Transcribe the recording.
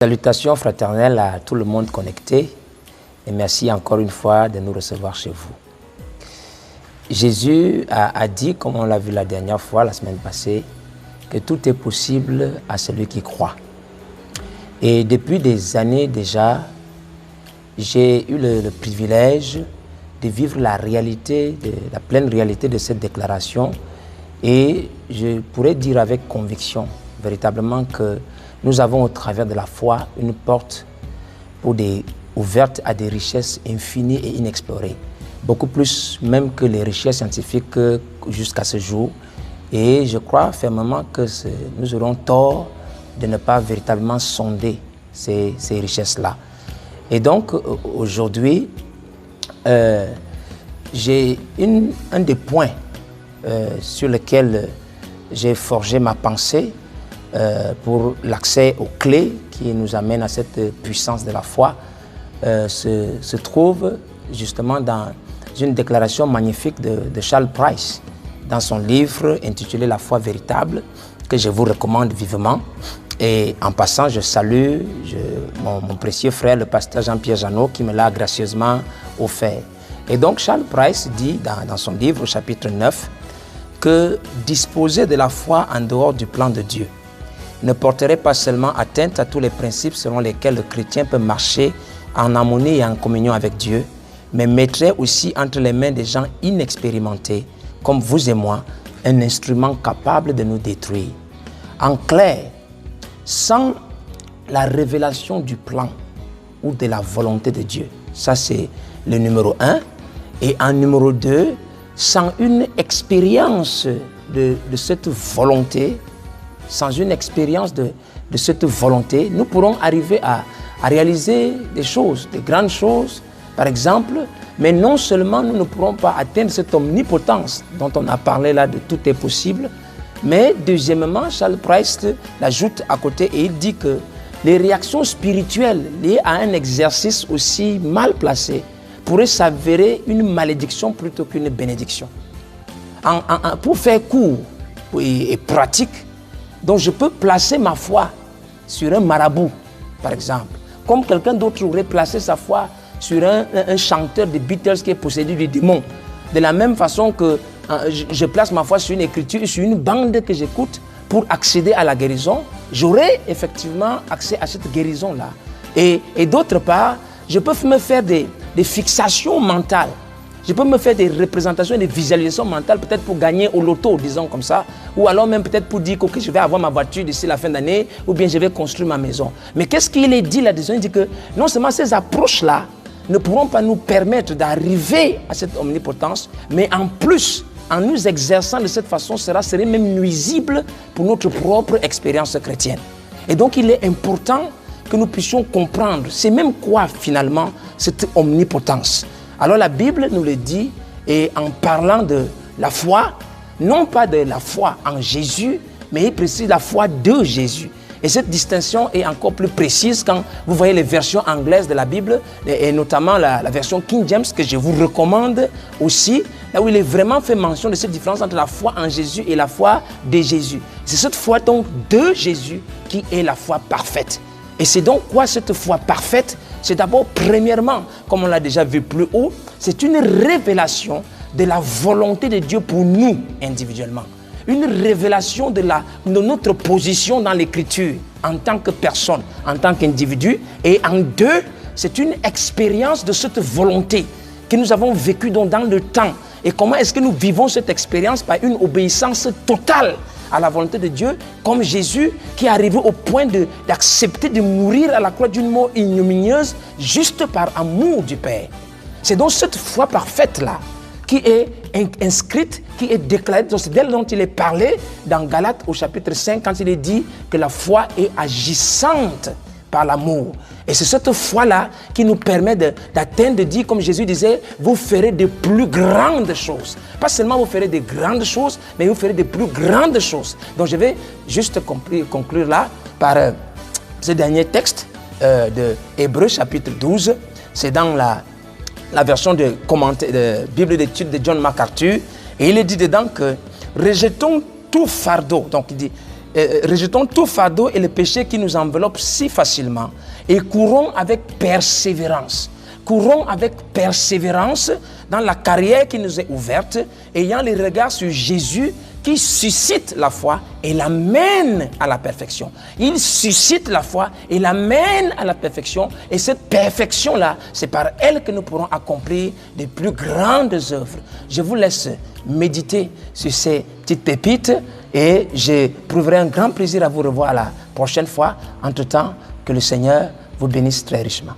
Salutations fraternelles à tout le monde connecté et merci encore une fois de nous recevoir chez vous. Jésus a dit, comme on l'a vu la dernière fois, la semaine passée, que tout est possible à celui qui croit. Et depuis des années déjà, j'ai eu le privilège de vivre la réalité, la pleine réalité de cette déclaration. Et je pourrais dire avec conviction, véritablement, que nous avons au travers de la foi une porte ouverte à des richesses infinies et inexplorées. Beaucoup plus même que les richesses scientifiques jusqu'à ce jour. Et je crois fermement que nous aurons tort de ne pas véritablement sonder ces richesses-là. Et donc, aujourd'hui, j'ai un des points sur lesquels j'ai forgé ma pensée pour l'accès aux clés qui nous amènent à cette puissance de la foi, se trouve justement dans une déclaration magnifique de Charles Price, dans son livre intitulé « La foi véritable », que je vous recommande vivement. Et en passant, je salue mon précieux frère, le pasteur Jean-Pierre Jeannot, qui me l'a gracieusement offert. Et donc, Charles Price dit dans son livre, au chapitre 9, que disposer de la foi en dehors du plan de Dieu ne porterait pas seulement atteinte à tous les principes selon lesquels le chrétien peut marcher en harmonie et en communion avec Dieu, mais mettrait aussi entre les mains des gens inexpérimentés, comme vous et moi, un instrument capable de nous détruire. En clair, sans la révélation du plan ou de la volonté de Dieu, ça c'est le numéro 1, et en numéro 2, sans une expérience de cette volonté, sans une expérience de cette volonté, nous pourrons arriver à réaliser des choses, des grandes choses, par exemple, mais non seulement nous ne pourrons pas atteindre cette omnipotence dont on a parlé là, de tout est possible, mais deuxièmement, Charles Price l'ajoute à côté et il dit que les réactions spirituelles liées à un exercice aussi mal placé pourraient s'avérer une malédiction plutôt qu'une bénédiction. Pour faire court et pratique, donc je peux placer ma foi sur un marabout, par exemple, comme quelqu'un d'autre aurait placé sa foi sur un chanteur de Beatles qui est possédé du démon. De la même façon que je place ma foi sur une écriture, sur une bande que j'écoute pour accéder à la guérison, j'aurai effectivement accès à cette guérison-là. Et d'autre part, je peux me faire des fixations mentales. Je peux me faire des représentations et des visualisations mentales, peut-être pour gagner au loto, disons comme ça, ou alors même peut-être pour dire que je vais avoir ma voiture d'ici la fin d'année, ou bien je vais construire ma maison. Mais qu'est-ce qu'il est dit là-dedans? Il dit que non seulement ces approches-là ne pourront pas nous permettre d'arriver à cette omnipotence, mais en plus, en nous exerçant de cette façon, serait même nuisible pour notre propre expérience chrétienne. Et donc, il est important que nous puissions comprendre, c'est même quoi finalement cette omnipotence. Alors la Bible nous le dit, et en parlant de la foi, non pas de la foi en Jésus, mais il précise la foi de Jésus. Et cette distinction est encore plus précise quand vous voyez les versions anglaises de la Bible, et notamment la version King James, que je vous recommande aussi, là où il est vraiment fait mention de cette différence entre la foi en Jésus et la foi de Jésus. C'est cette foi donc de Jésus qui est la foi parfaite. Et c'est donc quoi cette foi parfaite? C'est d'abord, premièrement, comme on l'a déjà vu plus haut, c'est une révélation de la volonté de Dieu pour nous individuellement. Une révélation de notre position dans l'Écriture en tant que personne, en tant qu'individu. Et en deux, c'est une expérience de cette volonté que nous avons vécue dans le temps. Et comment est-ce que nous vivons cette expérience? Par une obéissance totale à la volonté de Dieu, comme Jésus qui est arrivé au point d'accepter de mourir à la croix d'une mort ignominieuse juste par amour du Père. C'est donc cette foi parfaite-là qui est inscrite, qui est déclarée, c'est d'elle dont il est parlé dans Galates au chapitre 5 quand il est dit que la foi est agissante par l'amour. Et c'est cette foi-là qui nous permet d'atteindre, de dire, comme Jésus disait, vous ferez de plus grandes choses. Pas seulement vous ferez de grandes choses, mais vous ferez de plus grandes choses. Donc je vais juste conclure là par ce dernier texte de Hébreux chapitre 12. C'est dans la version de Bible d'études de John MacArthur. Et il est dit dedans que rejetons tout fardeau. Donc il dit, rejetons tout fardeau et le péché qui nous enveloppe si facilement et courons avec persévérance. Courons avec persévérance dans la carrière qui nous est ouverte, ayant les regards sur Jésus qui suscite la foi et l'amène à la perfection. Il suscite la foi et l'amène à la perfection. Et cette perfection-là, c'est par elle que nous pourrons accomplir de plus grandes œuvres. Je vous laisse méditer sur ces petites pépites et j'éprouverai un grand plaisir à vous revoir la prochaine fois. Entre-temps, que le Seigneur vous bénisse très richement.